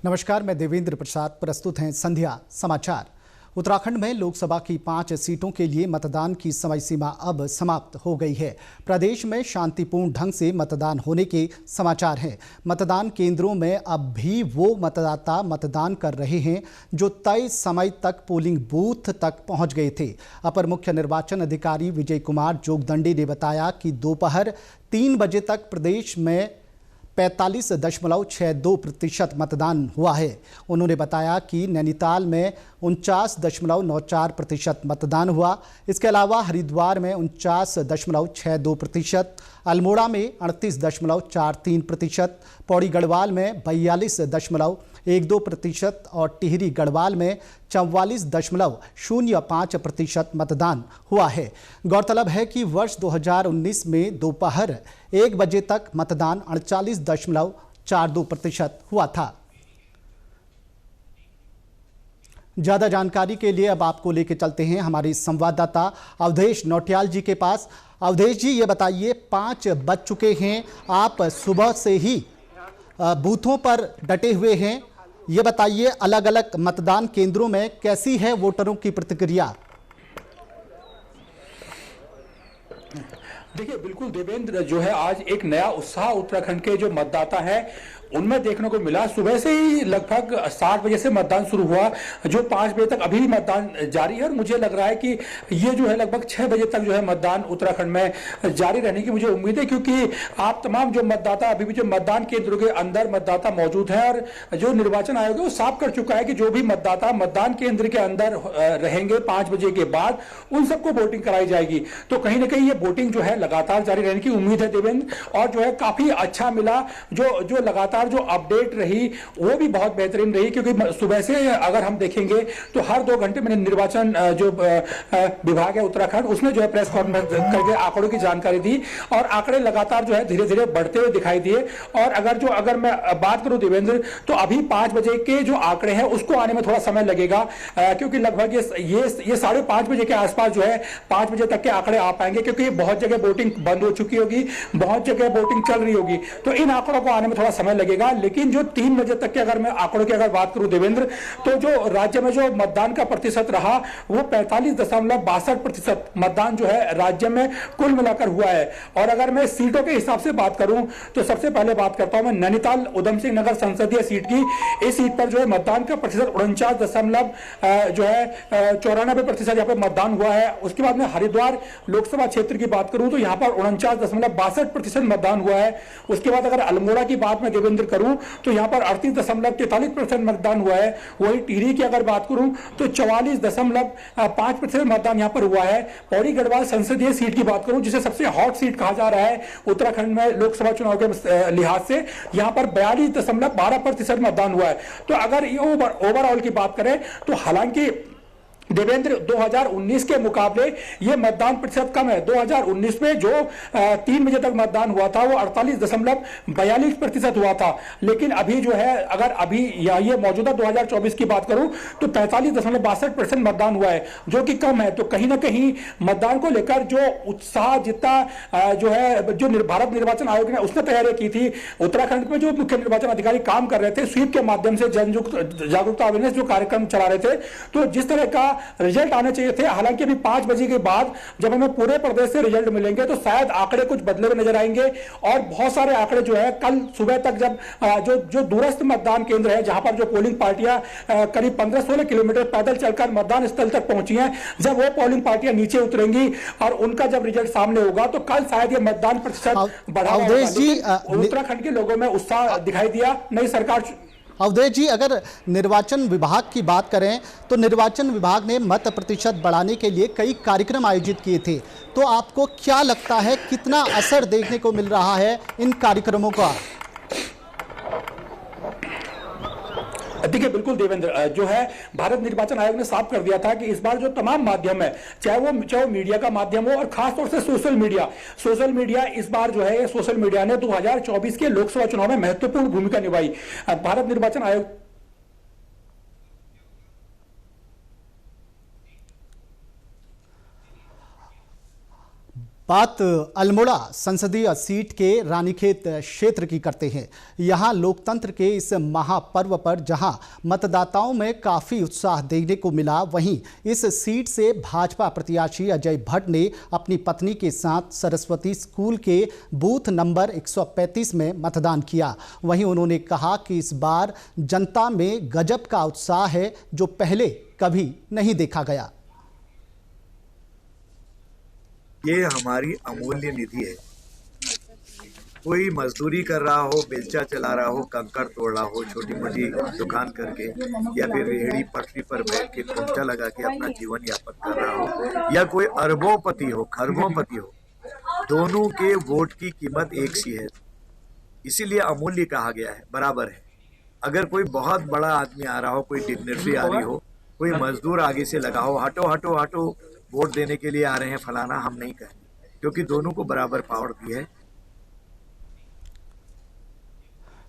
नमस्कार, मैं देवेंद्र प्रसाद। प्रस्तुत हैं संध्या समाचार। उत्तराखंड में लोकसभा की 5 सीटों के लिए मतदान की समय सीमा अब समाप्त हो गई है। प्रदेश में शांतिपूर्ण ढंग से मतदान होने के समाचार हैं। मतदान केंद्रों में अब भी वो मतदाता मतदान कर रहे हैं जो तय समय तक पोलिंग बूथ तक पहुंच गए थे। अपर मुख्य निर्वाचन अधिकारी विजय कुमार जोगदंडे ने बताया कि दोपहर 3 बजे तक प्रदेश में 45.62% मतदान हुआ है। उन्होंने बताया कि नैनीताल में 49.94% मतदान हुआ। इसके अलावा हरिद्वार में 49.62%, अल्मोड़ा में 38.43%, पौड़ी गढ़वाल में 42.12% और टिहरी गढ़वाल में 44.05% मतदान हुआ है। गौरतलब है कि वर्ष 2019 में दोपहर 1 बजे तक मतदान 48.42% हुआ था। ज्यादा जानकारी के लिए अब आपको लेके चलते हैं हमारे संवाददाता अवधेश नौटियाल जी के पास। अवधेश जी, ये बताइए, 5 बज चुके हैं, आप सुबह से ही बूथों पर डटे हुए हैं। ये बताइए, अलग अलग मतदान केंद्रों में कैसी है वोटरों की प्रतिक्रिया? देखिए, बिल्कुल देवेंद्र, जो है आज एक नया उत्साह उत्तराखंड के जो मतदाता है उनमें देखने को मिला। सुबह से ही लगभग 7 बजे से मतदान शुरू हुआ, जो 5 बजे तक अभी भी मतदान जारी है। और मुझे लग रहा है कि ये जो है लगभग 6 बजे तक जो है मतदान उत्तराखंड में जारी रहने की मुझे उम्मीद है, क्योंकि आप तमाम जो मतदाता अभी भी जो मतदान केंद्रों के अंदर मतदाता मौजूद है और जो निर्वाचन आयोग है वो साफ कर चुका है कि जो भी मतदाता मतदान केंद्र के अंदर रहेंगे 5 बजे के बाद उन सबको वोटिंग कराई जाएगी। तो कहीं ना कहीं ये वोटिंग जो है लगातार जारी रहने की उम्मीद है देवेंद्र। और जो है काफी अच्छा मिला, जो लगातार जो अपडेट रही वो भी बहुत बेहतरीन रही, क्योंकि सुबह से अगर हम देखेंगे तो हर 2 घंटे में निर्वाचन जो विभाग है उत्तराखंड, उसने जो है प्रेस कॉन्फ्रेंस करके आंकड़ों की जानकारी दी और आंकड़े लगातार जो है धीरे धीरे बढ़ते हुए दिखाई दिए। और अगर मैं बात करूं देवेंद्र, तो अभी 5 बजे के जो आंकड़े हैं उसको आने में थोड़ा समय लगेगा, क्योंकि लगभग ये 5:30 बजे के आसपास जो है 5 बजे तक के आंकड़े आ पाएंगे, क्योंकि बहुत जगह वोटिंग बंद हो चुकी होगी, बहुत जगह वोटिंग चल रही होगी। तो इन आंकड़ों को आने में थोड़ा समय लगेगा। लेकिन जो 3 बजे तक के अगर मैं आंकड़ों की अगर बात करूं देवेंद्र, तो जो राज्य में जो मतदान का प्रतिशत रहा वो 45.62% मतदान जो है राज्य में कुल मिलाकर हुआ है। और अगर मैं सीटों के हिसाब से बात करूं तो सबसे पहले बात करता हूं मैं नैनीताल उधम सिंह नगर संसदीय सीट की। इस सीट पर जो है मतदान का प्रतिशत 49.94% यहाँ पे मतदान हुआ है। उसके बाद में हरिद्वार लोकसभा क्षेत्र की बात करूं तो यहाँ पर 49.62% मतदान हुआ है। उसके बाद अगर अल्मोड़ा की बात में देवेंद्र करूं तो यहां पर 38.43% मतदान हुआ है। वही टिहरी की अगर बात करूं तो 44.5% मतदान यहां पर हुआ है। पौड़ी गढ़वाल संसदीय सीट की बात करूं, जिसे सबसे हॉट सीट कहा जा रहा है उत्तराखंड में लोकसभा चुनाव के लिहाज से, यहां पर 42.12% मतदान हुआ है। तो अगर ओवरऑल की बात करें तो हालांकि देवेंद्र 2019 के मुकाबले ये मतदान प्रतिशत कम है। 2019 में जो 3 बजे तक मतदान हुआ था वो 48.42% हुआ था। लेकिन अभी जो है अगर अभी ये मौजूदा 2024 की बात करूं तो 45.62% मतदान हुआ है, जो कि कम है। तो कहीं ना कहीं मतदान को लेकर जो उत्साह जितना जो है जो भारत निर्वाचन आयोग ने उसने तैयारी की थी, उत्तराखंड में जो मुख्य निर्वाचन अधिकारी काम कर रहे थे स्वीप के माध्यम से जागरूकता अवेयरनेस जो कार्यक्रम चला रहे थे, तो जिस तरह का रिजल्ट आने चाहिए थे, हालांकि अभी 5 बजे के बाद जब हमें पूरे प्रदेश से रिजल्ट मिलेंगे तो शायद आंकड़े कुछ बदले हुए नजर आएंगे। और बहुत सारे आंकड़े जो है कल सुबह तक जब जो दूरस्थ मतदान केंद्र है जहां पर जो पोलिंग पार्टियां करीब 15-16 किलोमीटर पैदल चलकर मतदान स्थल तक पहुंची हैं, जब वो पोलिंग पार्टियां नीचे उतरेंगी और उनका जब रिजल्ट सामने होगा तो कल शायद ये मतदान प्रतिशत बढ़ा। उत्तराखंड के लोगों में उत्साह दिखाई दिया। नई सरकार अवधेश जी, अगर निर्वाचन विभाग की बात करें तो निर्वाचन विभाग ने मत प्रतिशत बढ़ाने के लिए कई कार्यक्रम आयोजित किए थे, तो आपको क्या लगता है कितना असर देखने को मिल रहा है इन कार्यक्रमों का? देखिए, बिल्कुल देवेंद्र, जो है भारत निर्वाचन आयोग ने साफ कर दिया था कि इस बार जो तमाम माध्यम है, चाहे वो मीडिया का माध्यम हो और खासतौर से सोशल मीडिया इस बार जो है सोशल मीडिया ने 2024 के लोकसभा चुनाव में महत्वपूर्ण भूमिका निभाई। भारत निर्वाचन आयोग बात अल्मोड़ा संसदीय सीट के रानीखेत क्षेत्र की करते हैं। यहां लोकतंत्र के इस महापर्व पर जहां मतदाताओं में काफी उत्साह देखने को मिला, वहीं इस सीट से भाजपा प्रत्याशी अजय भट्ट ने अपनी पत्नी के साथ सरस्वती स्कूल के बूथ नंबर 135 में मतदान किया। वहीं उन्होंने कहा कि इस बार जनता में गजब का उत्साह है जो पहले कभी नहीं देखा गया। ये हमारी अमूल्य निधि है। कोई मजदूरी कर रहा हो, बेलचा चला रहा हो, कंकड़ तोड़ रहा हो, छोटी मोटी दुकान करके या फिर रेहड़ी पटरी पर बैठ के खोमचा लगा के अपना जीवन यापन कर रहा हो, या कोई अरबोंपति हो, खरबोंपति हो, दोनों के वोट की कीमत एक सी है। इसीलिए अमूल्य कहा गया है, बराबर है। अगर कोई बहुत बड़ा आदमी आ रहा हो, कोई डिग्नेटरी आ रही हो, कोई मजदूर आगे से लगा हो, हटो हटो हटो वोट देने के लिए आ रहे हैं फलाना, हम नहीं कहेंगे, क्योंकि दोनों को बराबर पावर दी है।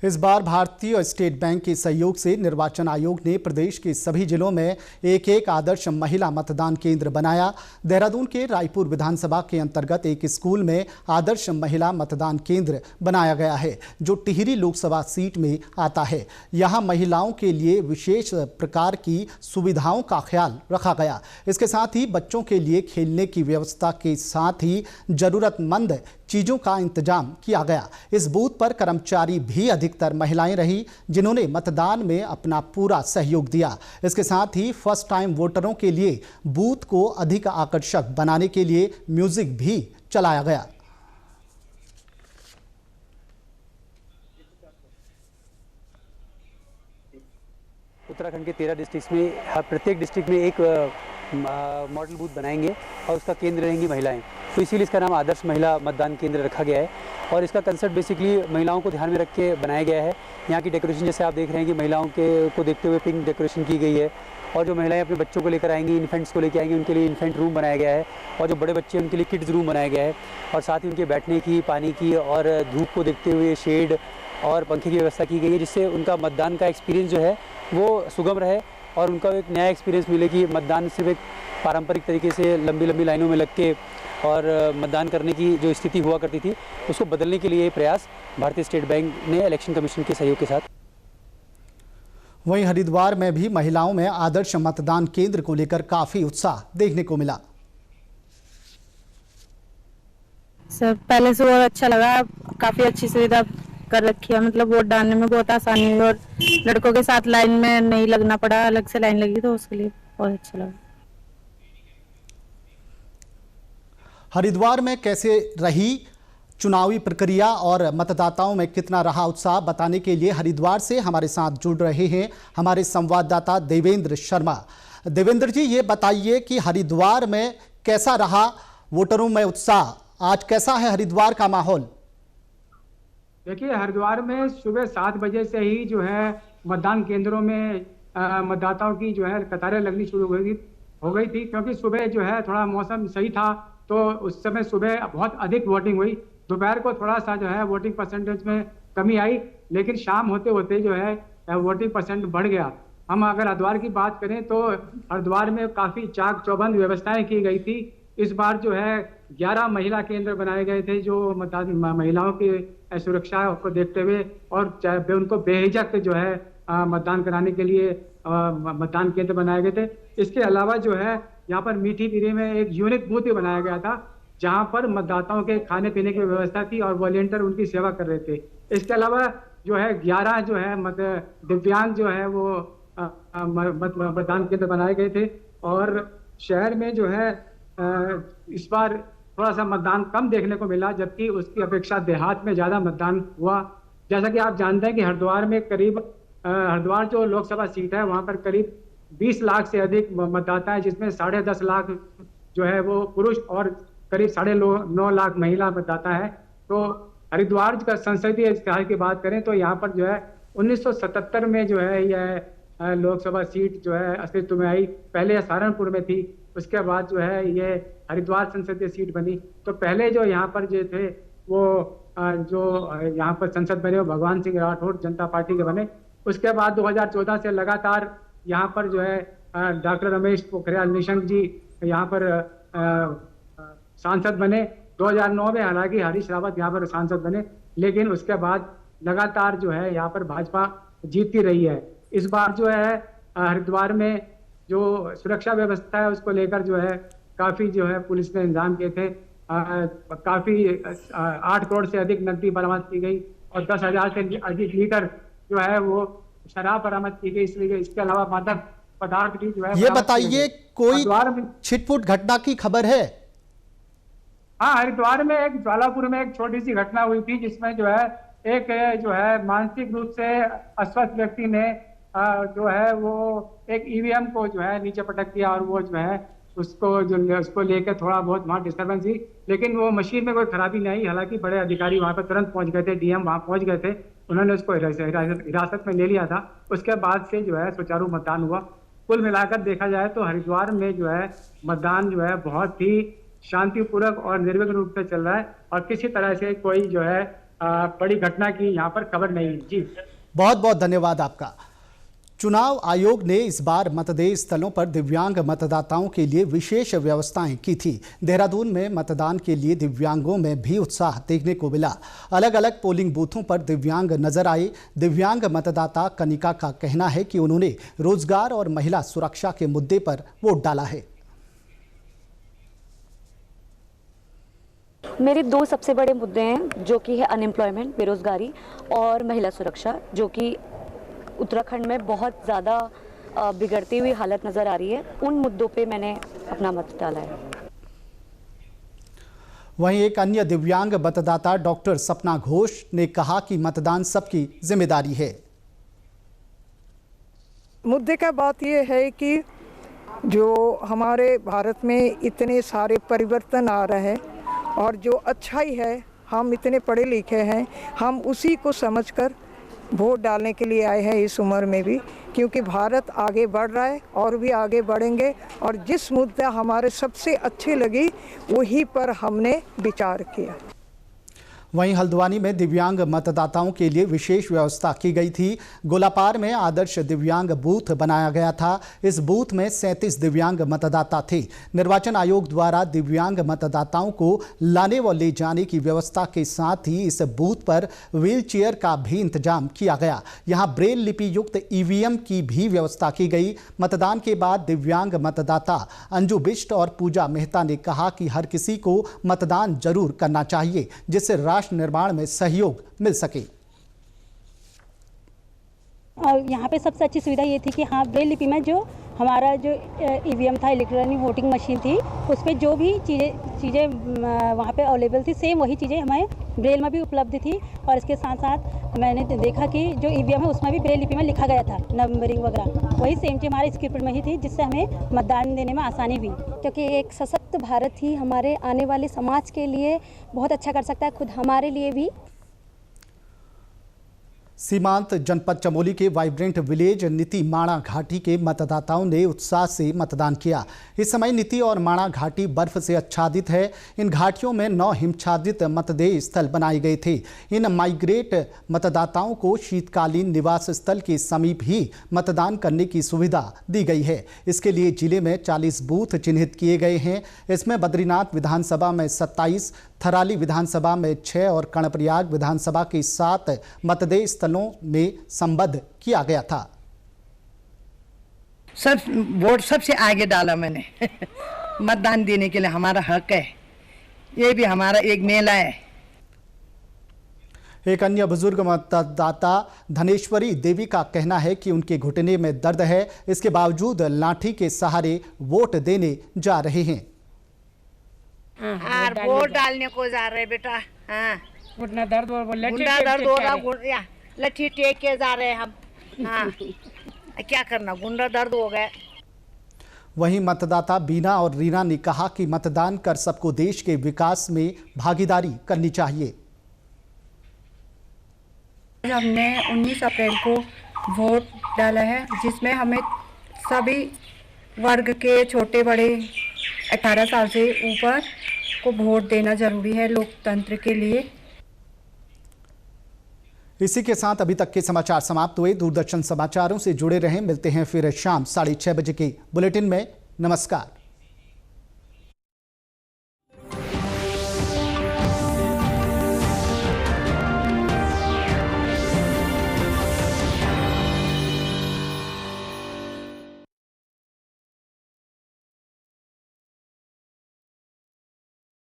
इस बार भारतीय स्टेट बैंक के सहयोग से निर्वाचन आयोग ने प्रदेश के सभी जिलों में एक एक आदर्श महिला मतदान केंद्र बनाया। देहरादून के रायपुर विधानसभा के अंतर्गत एक स्कूल में आदर्श महिला मतदान केंद्र बनाया गया है जो टिहरी लोकसभा सीट में आता है। यहां महिलाओं के लिए विशेष प्रकार की सुविधाओं का ख्याल रखा गया। इसके साथ ही बच्चों के लिए खेलने की व्यवस्था के साथ ही जरूरतमंद चीजों का इंतजाम किया गया। इस बूथ पर कर्मचारी भी अधिकतर महिलाएं रही जिन्होंने मतदान में अपना पूरा सहयोग दिया। इसके साथ ही फर्स्ट टाइम वोटरों के लिए बूथ को अधिक आकर्षक बनाने के लिए म्यूजिक भी चलाया गया। उत्तराखंड के 13 डिस्ट्रिक्ट्स में प्रत्येक डिस्ट्रिक्ट में एक मॉडल बूथ बनाएंगे और उसका केंद्र रहेंगी महिलाएं, तो इसीलिए इसका नाम आदर्श महिला मतदान केंद्र रखा गया है। और इसका कंसेप्ट बेसिकली महिलाओं को ध्यान में रख के बनाया गया है। यहाँ की डेकोरेशन जैसे आप देख रहे हैं कि महिलाओं को देखते हुए पिंक डेकोरेशन की गई है, और जो महिलाएं अपने बच्चों को लेकर आएंगी, इन्फेंट्स को लेकर आएंगी, उनके लिए इन्फेंट रूम बनाया गया है, और जो बड़े बच्चे हैं उनके लिए किड्स रूम बनाया गया है, और साथ ही उनके बैठने की, पानी की और धूप को देखते हुए शेड और पंखे की व्यवस्था की गई है, जिससे उनका मतदान का एक्सपीरियंस जो है वो सुगम रहे और उनका एक नया एक्सपीरियंस मिले कि मतदान सिर्फ एक पारंपरिक तरीके से लंबी लंबी लाइनों में लग के और मतदान करने की जो स्थिति हुआ करती थी उसको बदलने के लिए प्रयास भारतीय स्टेट बैंक ने इलेक्शन कमीशन के सहयोग के साथ। वहीं हरिद्वार में भी महिलाओं में आदर्श मतदान केंद्र को लेकर काफी उत्साह देखने को मिला। सर पहले से और अच्छा लगा, काफी अच्छी सुविधा कर रखी है, मतलब वोट डालने में बहुत आसानी हुई और लड़कों के साथ लाइन में नहीं लगना पड़ा, अलग से लाइन लगी, तो उसके लिए बहुत अच्छा लगा। हरिद्वार में कैसे रही चुनावी प्रक्रिया और मतदाताओं में कितना रहा उत्साह बताने के लिए हरिद्वार से हमारे साथ जुड़ रहे हैं हमारे संवाददाता देवेंद्र शर्मा। देवेंद्र जी, ये बताइए कि हरिद्वार में कैसा रहा वोटरों में उत्साह, आज कैसा है हरिद्वार का माहौल? देखिए, हरिद्वार में सुबह 7 बजे से ही जो है मतदान केंद्रों में मतदाताओं की जो है कतारें लगनी शुरू हो गई थी, क्योंकि सुबह जो है थोड़ा मौसम सही था, तो उस समय सुबह बहुत अधिक वोटिंग हुई। दोपहर को थोड़ा सा जो है वोटिंग परसेंटेज में कमी आई, लेकिन शाम होते होते जो है वोटिंग परसेंट बढ़ गया। हम अगर हरिद्वार की बात करें तो हरिद्वार में काफ़ी चाक चौबंद व्यवस्थाएं की गई थी। इस बार जो है 11 महिला केंद्र बनाए गए थे जो महिलाओं की सुरक्षा को देखते हुए और उनको बेहिचक जो है मतदान कराने के लिए मतदान केंद्र बनाए गए थे। इसके अलावा जो है यहाँ पर मीठी पीरी में एक यूनिक बूथ भी बनाया गया था जहाँ पर मतदाताओं के खाने पीने की व्यवस्था थी और वॉलेंटियर उनकी सेवा कर रहे थे। इसके अलावा जो है 11 जो है दिव्यांग जो है वो मतदान केंद्र बनाए गए थे। और शहर में जो है इस बार थोड़ा सा मतदान कम देखने को मिला, जबकि उसकी अपेक्षा देहात में ज़्यादा मतदान हुआ। जैसा कि आप जानते हैं कि हरिद्वार में करीब हरिद्वार जो लोकसभा सीट है वहाँ पर करीब 20 लाख से अधिक मतदाता है, जिसमें 10.5 लाख जो है वो पुरुष और करीब 9.5 लाख महिला मतदाता है। तो हरिद्वार का संसदीय इतिहास की बात करें तो यहाँ पर जो है 1977 में जो है यह लोकसभा सीट जो है अस्तित्व में आई। पहले सहारनपुर में थी, उसके बाद जो है ये हरिद्वार संसदीय सीट बनी। तो पहले जो यहाँ पर जो थे वो जो यहाँ पर संसद बने वो भगवान सिंह राठौर जनता पार्टी के बने। उसके बाद 2014 से लगातार यहाँ पर जो है डॉक्टर रमेश पोखरियाल निशंक जी यहाँ पर सांसद बने 2009 में हालांकि हरीश रावत यहाँ पर सांसद बने, लेकिन उसके बाद लगातार जो है यहाँ पर भाजपा जीतती रही है। इस बार जो है हरिद्वार में जो सुरक्षा व्यवस्था है उसको लेकर जो है काफी जो है पुलिस ने इंतजाम किए थे। काफी 8 करोड़ से अधिक नकदी बरामद की गई और 10,000 से अधिक लीटर जो है वो शराब बरामद की गई। इसके अलावा मादक पदार्थ भी जो है। ये बताइए, कोई छिटपुट घटना की खबर है? हाँ, हरिद्वार में एक ज्वालापुर में एक छोटी सी घटना हुई थी जिसमें जो है एक जो है मानसिक रूप से अस्वस्थ व्यक्ति ने जो है वो एक ईवीएम को जो है नीचे पटक दिया और वो जो है उसको लेकर थोड़ा बहुत वहाँ डिस्टर्बेंस हुई, लेकिन वो मशीन में कोई खराबी नहीं आई। हालांकि बड़े अधिकारी वहाँ पर तुरंत पहुँच गए थे, डीएम वहाँ पहुँच गए थे, उन्होंने उसको हिरासत में ले लिया था। उसके बाद से जो है सुचारू मतदान हुआ। कुल मिलाकर देखा जाए तो हरिद्वार में जो है मतदान जो है बहुत ही शांतिपूर्वक और निर्विघ्न रूप से चल रहा है और किसी तरह से कोई जो है बड़ी घटना की यहाँ पर खबर नहीं है। जी, बहुत बहुत धन्यवाद आपका। चुनाव आयोग ने इस बार मतदेय स्थलों पर दिव्यांग मतदाताओं के लिए विशेष व्यवस्थाएं की थी। देहरादून में मतदान के लिए दिव्यांगों में भी उत्साह देखने को मिला। अलग अलग पोलिंग बूथों पर दिव्यांग नजर आए। दिव्यांग मतदाता कनिका का कहना है कि उन्होंने रोजगार और महिला सुरक्षा के मुद्दे पर वोट डाला है। मेरे 2 सबसे बड़े मुद्दे हैं जो कि है अनएम्प्लॉयमेंट, बेरोजगारी और महिला सुरक्षा, जो कि उत्तराखंड में बहुत ज़्यादा बिगड़ती हुई हालत नज़र आ रही है। उन मुद्दों पे मैंने अपना मत डाला है। वहीं एक अन्य दिव्यांग मतदाता डॉक्टर सपना घोष ने कहा कि मतदान सबकी जिम्मेदारी है। मुद्दे का बात यह है कि जो हमारे भारत में इतने सारे परिवर्तन आ रहे हैं और जो अच्छाई है, हम इतने पढ़े लिखे हैं, हम उसी को समझकर वोट डालने के लिए आए हैं इस उम्र में भी, क्योंकि भारत आगे बढ़ रहा है और भी आगे बढ़ेंगे और जिस मुद्दा हमारे सबसे अच्छी लगी वही पर हमने विचार किया। वहीं हल्द्वानी में दिव्यांग मतदाताओं के लिए विशेष व्यवस्था की गई थी। गोलापार में आदर्श दिव्यांग बूथ बनाया गया था। इस बूथ में 37 दिव्यांग मतदाता थे। निर्वाचन आयोग द्वारा दिव्यांग मतदाताओं को लाने व ले जाने की व्यवस्था के साथ ही इस बूथ पर व्हील चेयर का भी इंतजाम किया गया। यहां ब्रेल लिपि युक्त ईवीएम की भी व्यवस्था की गई। मतदान के बाद दिव्यांग मतदाता अंजू बिष्ट और पूजा मेहता ने कहा कि हर किसी को मतदान जरूर करना चाहिए, जिससे राष्ट्र निर्माण में सहयोग मिल सके। और यहाँ पे सबसे अच्छी सुविधा ये थी कि हाँ, ब्रेल लिपि में जो हमारा जो ईवीएम था, इलेक्ट्रॉनिक वोटिंग मशीन थी, उस पर जो भी चीज़ें वहाँ पे अवेलेबल थी, सेम वही चीज़ें हमें ब्रेल में भी उपलब्ध थी। और इसके साथ साथ मैंने देखा कि जो ईवीएम है उसमें भी ब्रेल लिपि में लिखा गया था, नंबरिंग वगैरह वही सेम चीज़ हमारे स्क्रिप्ट में ही थी, जिससे हमें मतदान देने में आसानी हुई। क्योंकि एक सशक्त भारत ही हमारे आने वाले समाज के लिए बहुत अच्छा कर सकता है, खुद हमारे लिए भी। सीमांत जनपद चमोली के वाइब्रेंट विलेज नीति माणा घाटी के मतदाताओं ने उत्साह से मतदान किया। इस समय नीति और माणा घाटी बर्फ से आच्छादित है। इन घाटियों में 9 हिमच्छादित मतदेय स्थल बनाए गए थे। इन माइग्रेट मतदाताओं को शीतकालीन निवास स्थल के समीप ही मतदान करने की सुविधा दी गई है। इसके लिए जिले में 40 बूथ चिन्हित किए गए हैं। इसमें बद्रीनाथ विधानसभा में 27, थराली विधानसभा में 6 और कर्णप्रयाग विधानसभा के 7 मतदेय स्थलों में संबद्ध किया गया था। सब वोट सबसे आगे डाला मैंने मतदान देने के लिए, हमारा हक है, ये भी हमारा एक मेला है। एक अन्य बुजुर्ग मतदाता धनेश्वरी देवी का कहना है कि उनके घुटने में दर्द है, इसके बावजूद लाठी के सहारे वोट देने जा रहे हैं। वोट डालने को जा रहे बेटा। हाँ, घुटना दर्द हो रहा, लठी टेक के जा रहे हैं हम। हाँ, क्या करना, गुंडा दर्द हो गए। वहीं मतदाता बीना और रीना ने कहा कि मतदान कर सबको देश के विकास में भागीदारी करनी चाहिए। हमने 19 अप्रैल को वोट डाला है, जिसमें हमें सभी वर्ग के छोटे बड़े 18 साल से ऊपर को वोट देना जरूरी है लोकतंत्र के लिए। इसी के साथ अभी तक के समाचार समाप्त हुए। दूरदर्शन समाचारों से जुड़े रहें। मिलते हैं फिर शाम 6:30 बजे के बुलेटिन में। नमस्कार।